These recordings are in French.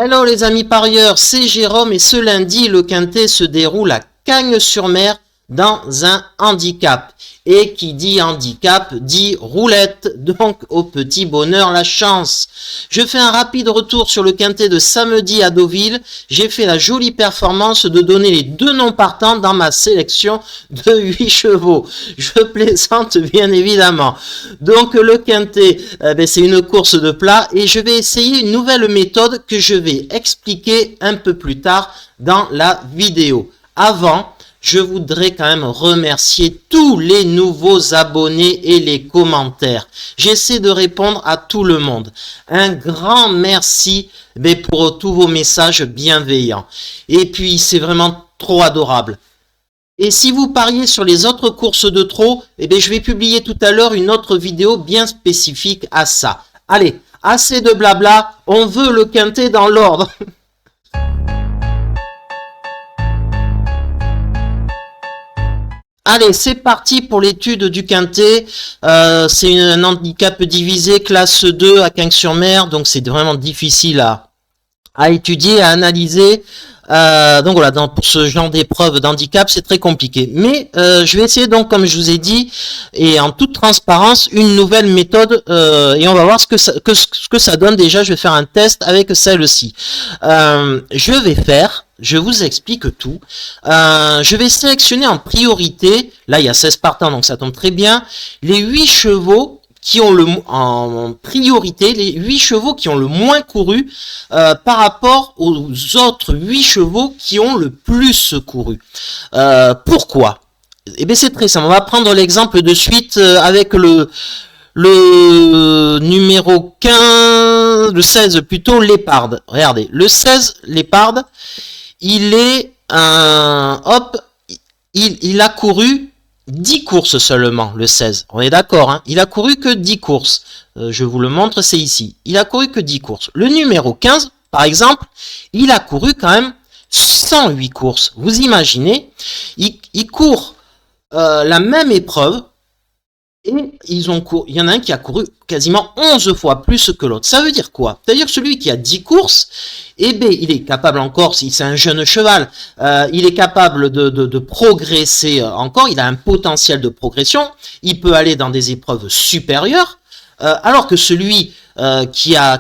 Hello les amis parieurs, c'est Jérôme et ce lundi, le quintet se déroule à Cagnes-sur-Mer dans un handicap. Et qui dit handicap dit roulette, donc au petit bonheur la chance. Je fais un rapide retour sur le quintet de samedi à Deauville. J'ai fait la jolie performance de donner les deux noms partants dans ma sélection de 8 chevaux. Je plaisante bien évidemment. Donc le quintet, c'est une course de plat et je vais essayer une nouvelle méthode que je vais expliquer un peu plus tard dans la vidéo. Avant, je voudrais quand même remercier tous les nouveaux abonnés et les commentaires. J'essaie de répondre à tout le monde. Un grand merci pour tous vos messages bienveillants. Et puis, c'est vraiment trop adorable. Et si vous pariez sur les autres courses de trot, je vais publier tout à l'heure une autre vidéo bien spécifique à ça. Allez, assez de blabla, on veut le quintet dans l'ordre. Allez, c'est parti pour l'étude du quintet. C'est un handicap divisé, classe 2 à Cagnes-sur-Mer, donc c'est vraiment difficile à étudier, à analyser. Donc voilà, pour ce genre d'épreuve d'handicap, c'est très compliqué. Mais je vais essayer donc, comme je vous ai dit, et en toute transparence, une nouvelle méthode, et on va voir ce que ça donne. Déjà, je vais faire un test avec celle-ci. Je vous explique tout. Je vais sélectionner en priorité, là il y a 16 partants, donc ça tombe très bien, les 8 chevaux qui ont en priorité, les 8 chevaux qui ont le moins couru par rapport aux autres 8 chevaux qui ont le plus couru. Pourquoi? C'est très simple. On va prendre l'exemple de suite avec le numéro 15, le 16 plutôt, Léopard. Regardez, le 16, Léopard, il est il a couru 10 courses seulement, le 16. On est d'accord, hein? Il a couru que 10 courses. Je vous le montre, c'est ici. Il a couru que 10 courses. Le numéro 15, par exemple, il a couru quand même 108 courses. Vous imaginez, il court la même épreuve. Et il y en a un qui a couru quasiment 11 fois plus que l'autre. Ça veut dire quoi? C'est-à-dire que celui qui a 10 courses, il est capable encore, si c'est un jeune cheval, il est capable de progresser encore, il a un potentiel de progression, il peut aller dans des épreuves supérieures, alors que celui qui a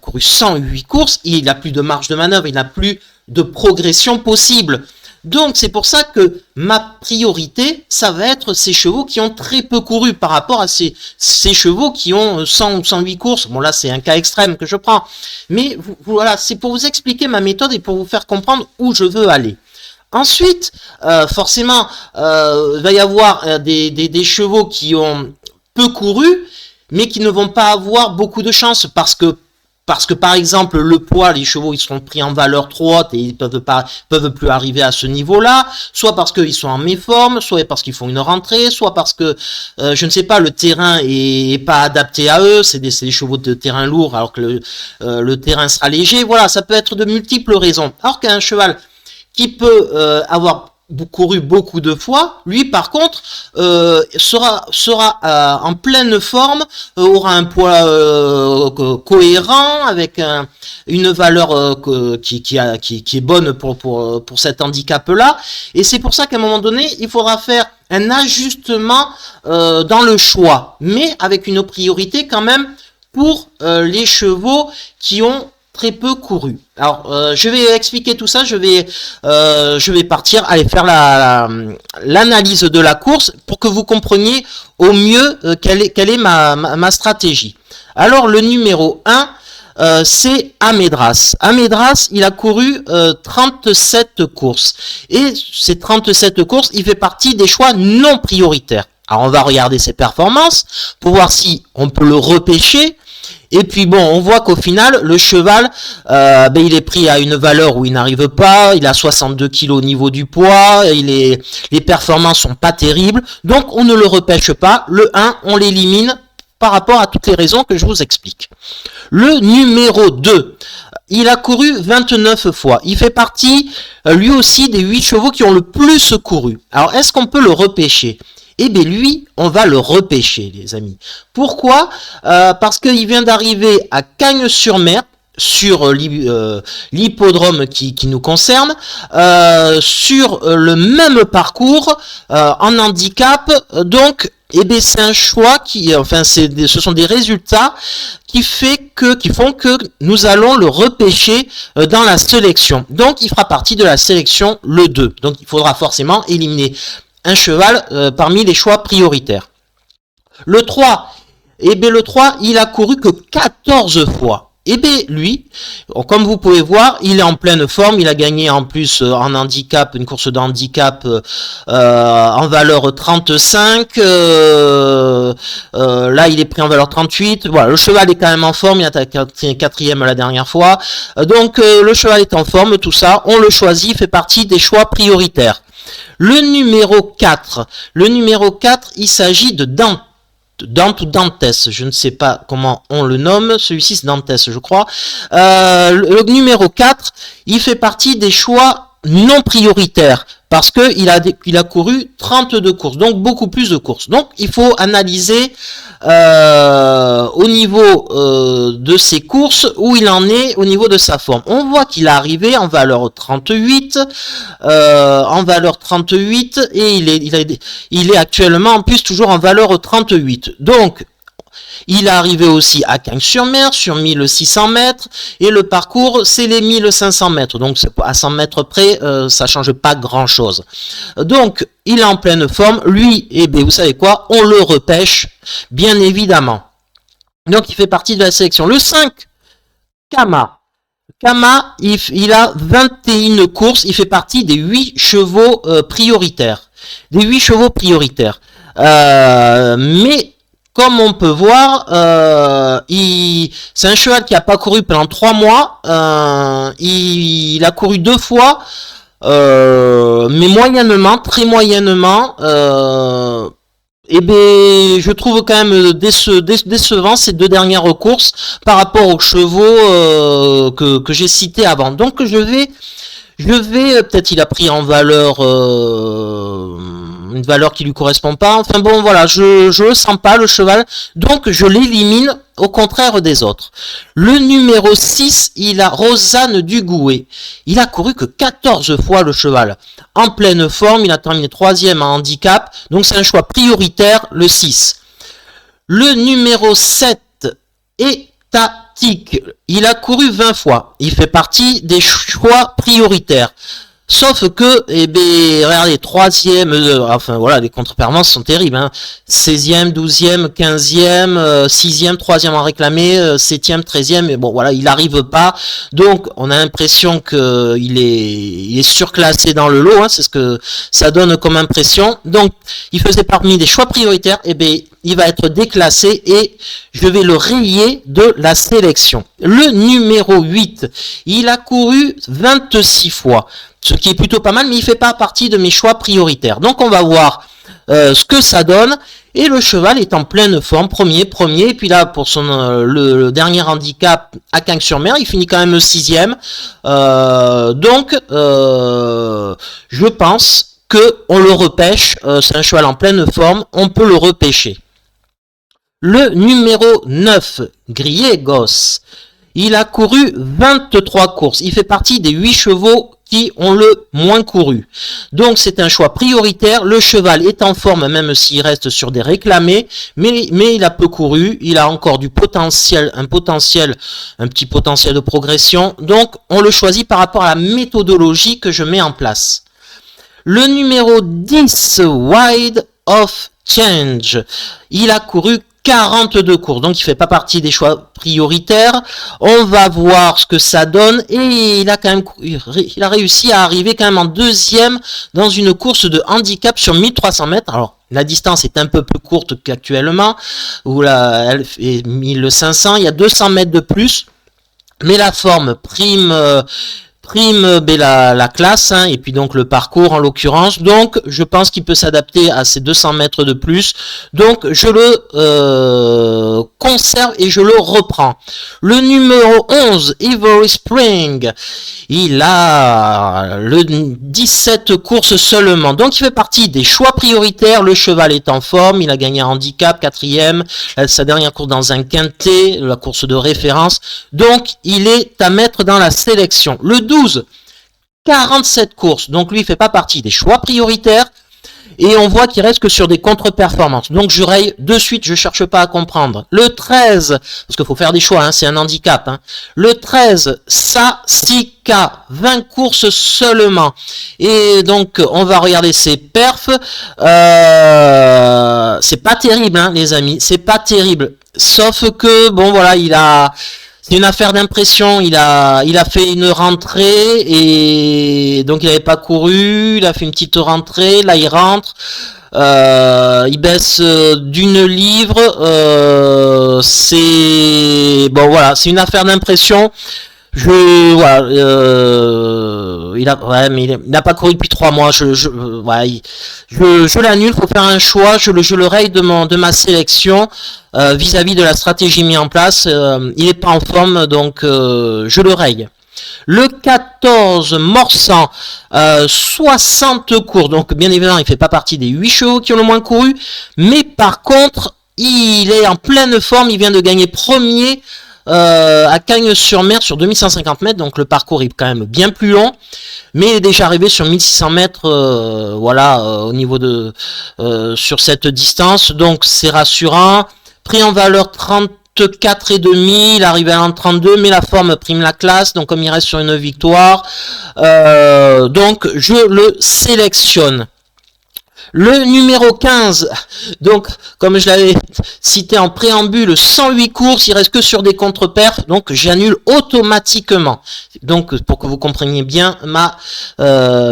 couru 108 courses, il n'a plus de marge de manœuvre, il n'a plus de progression possible. Donc, c'est pour ça que ma priorité, ça va être ces chevaux qui ont très peu couru par rapport à ces chevaux qui ont 100 ou 108 courses. Bon, là, c'est un cas extrême que je prends. Mais voilà, c'est pour vous expliquer ma méthode et pour vous faire comprendre où je veux aller. Ensuite, forcément, il va y avoir des chevaux qui ont peu couru, mais qui ne vont pas avoir beaucoup de chance parce que par exemple le poids, les chevaux ils seront pris en valeur trop haute et ils peuvent plus arriver à ce niveau-là, soit parce qu'ils sont en méforme, soit parce qu'ils font une rentrée, soit parce que je ne sais pas, le terrain est pas adapté à eux, c'est des chevaux de terrain lourd alors que le terrain sera léger. Voilà, ça peut être de multiples raisons. Alors qu'un cheval qui peut avoir couru beaucoup de fois, lui par contre sera en pleine forme, aura un poids cohérent avec une valeur qui est bonne pour cet handicap là, et c'est pour ça qu'à un moment donné il faudra faire un ajustement dans le choix, mais avec une priorité quand même pour les chevaux qui ont très peu couru. Alors, je vais expliquer tout ça, je vais partir, aller faire l'analyse de la course pour que vous compreniez au mieux quelle est ma stratégie. Alors, le numéro 1, c'est Amédras. Amédras, il a couru 37 courses. Et ces 37 courses, il fait partie des choix non prioritaires. Alors, on va regarder ses performances pour voir si on peut le repêcher. Et puis bon, on voit qu'au final, le cheval, il est pris à une valeur où il n'arrive pas, il a 62 kg au niveau du poids, les performances sont pas terribles, donc on ne le repêche pas. Le 1, on l'élimine par rapport à toutes les raisons que je vous explique. Le numéro 2, il a couru 29 fois. Il fait partie, lui aussi, des 8 chevaux qui ont le plus couru. Alors, est-ce qu'on peut le repêcher ? Eh bien lui, on va le repêcher, les amis. Pourquoi ? Parce qu'il vient d'arriver à Cagnes-sur-Mer. sur l'hippodrome qui nous concerne, sur le même parcours en handicap. Donc, eh bien, c'est un choix ce sont des résultats qui font que nous allons le repêcher dans la sélection. Donc, il fera partie de la sélection le 2. Donc, il faudra forcément éliminer un cheval parmi les choix prioritaires. Le 3, eh bien, le 3, il a couru que 14 fois. Et bien lui, comme vous pouvez voir, il est en pleine forme, il a gagné en plus en handicap, une course de handicap en valeur 35, là il est pris en valeur 38, voilà, le cheval est quand même en forme, il a été quatrième la dernière fois, donc le cheval est en forme, tout ça, on le choisit, fait partie des choix prioritaires. Le numéro 4, il s'agit de Dante ou Dantes, je ne sais pas comment on le nomme, celui-ci c'est Dantes je crois. Le numéro 4, il fait partie des choix non prioritaires, parce que il a couru 32 courses, donc beaucoup plus de courses. Donc il faut analyser au niveau de ses courses, où il en est au niveau de sa forme. On voit qu'il est arrivé en valeur 38, et il est actuellement en plus toujours en valeur 38. Donc il est arrivé aussi à Cagnes-sur-Mer sur 1600 mètres, et le parcours c'est les 1500 mètres, donc à 100 mètres près ça change pas grand chose. Donc il est en pleine forme, lui, et bien vous savez quoi, on le repêche bien évidemment. Donc il fait partie de la sélection. Le 5, Kama, il a 21 courses, il fait partie des 8 chevaux prioritaires. Mais comme on peut voir, c'est un cheval qui n'a pas couru pendant 3 mois. Il a couru 2 fois, mais moyennement, très moyennement. Et ben, je trouve quand même décevant ces 2 dernières courses par rapport aux chevaux que j'ai cités avant. Donc je vais peut-être il a pris en valeur une valeur qui lui correspond pas. Enfin bon, voilà, je le sens pas le cheval, donc je l'élimine au contraire des autres. Le numéro 6, il a Rosanne Dugouet. Il a couru que 14 fois le cheval. En pleine forme, il a terminé 3e en handicap, donc c'est un choix prioritaire, le 6. Le numéro 7 est Tatique. Il a couru 20 fois. Il fait partie des choix prioritaires. Sauf que, eh ben, regardez, 3e, enfin voilà, les contre-performances sont terribles, hein. 16e, 12e, 15e, 6e, 3e en réclamé, 7e, 13e, mais bon, voilà, il n'arrive pas. Donc, on a l'impression qu'il est surclassé dans le lot, hein, c'est ce que ça donne comme impression. Donc, il faisait parmi des choix prioritaires, eh ben, il va être déclassé et je vais le rayer de la sélection. Le numéro 8, il a couru 26 fois. Ce qui est plutôt pas mal, mais il fait pas partie de mes choix prioritaires. Donc on va voir ce que ça donne. Et le cheval est en pleine forme, premier. Et puis là, pour le dernier handicap à Cagnes-sur-Mer, il finit quand même 6e. Donc, je pense qu'on le repêche. C'est un cheval en pleine forme, on peut le repêcher. Le numéro 9, Griegos. Il a couru 23 courses. Il fait partie des 8 chevaux qui ont le moins couru. Donc c'est un choix prioritaire. Le cheval est en forme même s'il reste sur des réclamés, mais il a peu couru. Il a encore du potentiel, un petit potentiel de progression. Donc on le choisit par rapport à la méthodologie que je mets en place. Le numéro 10, Wild of Change. Il a couru 42 courses, donc il fait pas partie des choix prioritaires. On va voir ce que ça donne, et il a réussi à arriver quand même en 2e dans une course de handicap sur 1300 mètres. Alors la distance est un peu plus courte qu'actuellement, où là elle fait 1500, il y a 200 mètres de plus, mais la forme prime prime la classe, hein, et puis donc le parcours en l'occurrence. Donc je pense qu'il peut s'adapter à ces 200 mètres de plus. Donc je le conserve et je le reprends. Le numéro 11, Ivory Spring, il a le 17 courses seulement. Donc il fait partie des choix prioritaires. Le cheval est en forme, il a gagné un handicap, 4e, sa dernière course dans un quintet, la course de référence. Donc il est à mettre dans la sélection. Le 12, 47 courses. Donc lui, il fait pas partie des choix prioritaires. Et on voit qu'il reste que sur des contre-performances. Donc je raye de suite, je cherche pas à comprendre. Le 13, parce qu'il faut faire des choix, hein, c'est un handicap. Hein. Le 13, Sassika, 20 courses seulement. Et donc on va regarder ses perfs. C'est pas terrible, hein, les amis, c'est pas terrible. Sauf que, bon voilà, c'est une affaire d'impression, il a fait une rentrée et donc il n'avait pas couru, il a fait une petite rentrée, là il rentre, il baisse d'une livre, c'est bon voilà, c'est une affaire d'impression. Il n'a pas couru depuis 3 mois. Je l'annule. Faut faire un choix. Je le raye de ma sélection vis-à-vis de la stratégie mise en place. Il n'est pas en forme, donc je le raye. Le 14, Morsan, 60 cours. Donc bien évidemment, il fait pas partie des 8 chevaux qui ont le moins couru, mais par contre, il est en pleine forme. Il vient de gagner premier. À Cagnes-sur-Mer sur 2150 mètres, donc le parcours est quand même bien plus long, mais il est déjà arrivé sur 1600 mètres, au niveau de sur cette distance, donc c'est rassurant. Prix en valeur 34,5, il arrive à 32, mais la forme prime la classe, donc comme il reste sur une victoire, donc je le sélectionne. Le numéro 15, donc comme je l'avais cité en préambule, 108 courses, il reste que sur des contre-perfs, donc j'annule automatiquement. Donc pour que vous compreniez bien ma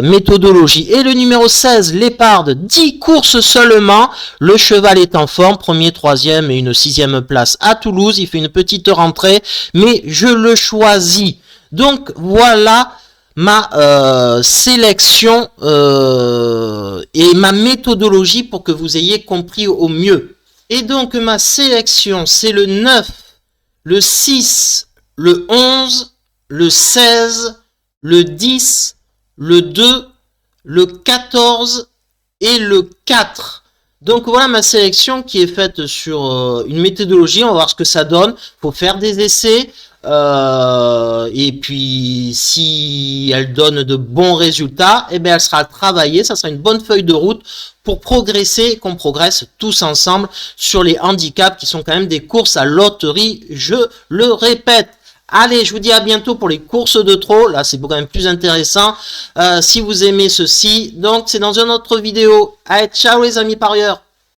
méthodologie. Et le numéro 16, Léopard, 10 courses seulement, le cheval est en forme, 1er, 3e et une 6e place à Toulouse, il fait une petite rentrée, mais je le choisis. Donc voilà ma sélection et ma méthodologie pour que vous ayez compris au mieux. Et donc ma sélection, c'est le 9, le 6, le 11, le 16, le 10, le 2, le 14 et le 4. Donc voilà ma sélection qui est faite sur une méthodologie, on va voir ce que ça donne. Il faut faire des essais. Et puis si elle donne de bons résultats, eh bien elle sera travaillée, ça sera une bonne feuille de route pour progresser et qu'on progresse tous ensemble sur les handicaps qui sont quand même des courses à loterie, je le répète. Allez, je vous dis à bientôt pour les courses de trot, là c'est quand même plus intéressant, si vous aimez ceci, donc c'est dans une autre vidéo. Allez, ciao les amis parieurs.